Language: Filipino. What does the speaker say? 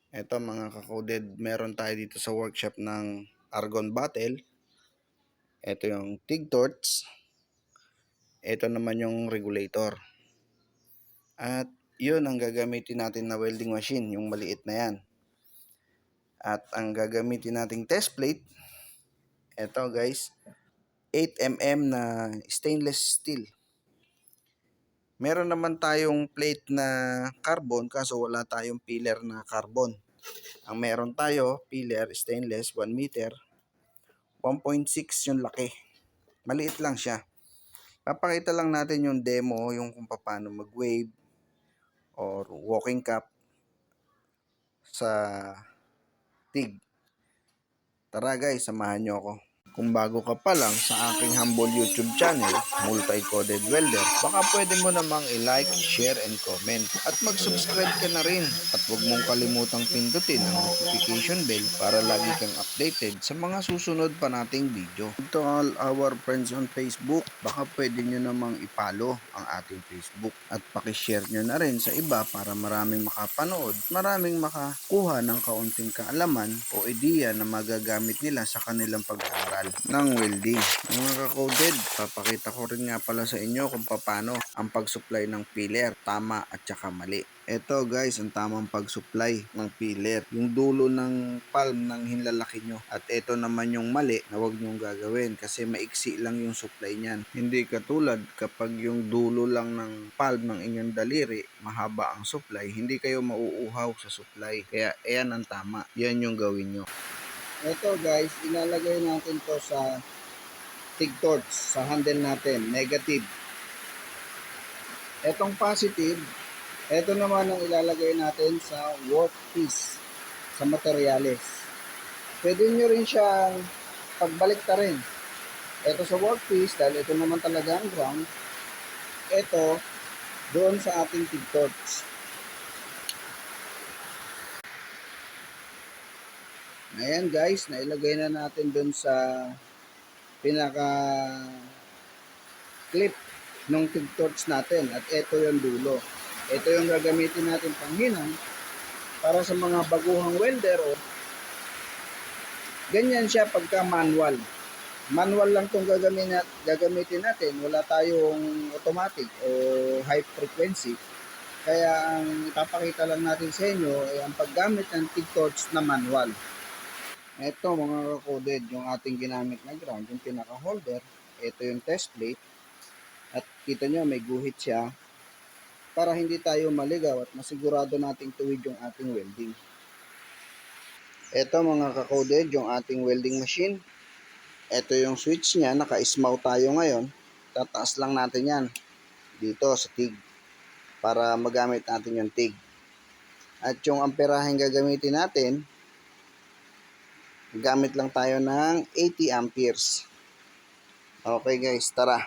Eto mga ka-coded, meron tayo dito sa workshop ng argon bottle. Ito yung TIG torch. Ito naman yung regulator. At yun ang gagamitin natin na welding machine, yung maliit na yan. At ang gagamitin nating test plate, ito guys, 8mm na stainless steel. Meron naman tayong plate na carbon kaso wala tayong pillar na carbon. Ang meron tayo, pillar stainless 1 meter, 1.6 yung laki. Maliit lang siya. Papakita lang natin yung demo, yung kung paano mag-wave or walking cup sa TIG. Tara guys, samahan nyo ako. Kung bago ka pa lang sa aking humble YouTube channel, Multi-Coded Welder, baka pwede mo namang i-like, share, and comment. At mag-subscribe ka na rin. At huwag mong kalimutang pindutin ang notification bell para lagi kang updated sa mga susunod pa nating video. To all our friends on Facebook, baka pwede nyo namang i-follow ang ating Facebook. At pakishare nyo na rin sa iba para maraming makapanood, maraming makakuha ng kaunting kaalaman o ideya na magagamit nila sa kanilang pag-aaral ng welding. Mga ka-coded, papakita ko rin nga pala sa inyo kung paano ang pag-supply ng filler, tama at saka mali. Ito guys, ang tamang pag-supply ng filler, yung dulo ng palm ng hinlalaki nyo. At ito naman yung mali na huwag nyong gagawin kasi maiksi lang yung supply niyan. Hindi katulad kapag yung dulo lang ng palm ng inyong daliri, mahaba ang supply, hindi kayo mauuhaw sa supply. Kaya ayan ang tama, yan yung gawin nyo. Ito guys, ilalagay natin to sa TIG torch, sa handle natin, negative. Etong positive, ito naman ang ilalagay natin sa workpiece, sa materyales. Pwede nyo rin siyang pagbalik ta rin. Ito sa workpiece, dahil ito naman talaga ang ground. Ito, doon sa ating TIG torch. Ayan guys, nailagay na natin doon sa pinaka clip ng TIG torch natin at ito yung dulo. Ito yung gagamitin natin panghinang para sa mga baguhang welder o ganyan siya pagka manual. Manual lang itong gagamitin natin. Wala tayong automatic o high frequency. Kaya ang ipapakita lang natin sa inyo ay ang paggamit ng TIG torch na manual. Ito mga ka-coded, yung ating ginamit na ground, yung pinaka-holder. Ito yung test plate. At kita nyo, may guhit siya para hindi tayo maligaw at masigurado nating tuwid yung ating welding. Ito mga ka-coded, yung ating welding machine. Ito yung switch niya, naka-smow tayo ngayon. Tataas lang natin yan dito sa TIG para magamit natin yung TIG. At yung amperahe gagamitin natin, gamit lang tayo ng 80 amperes. Okay guys, tara.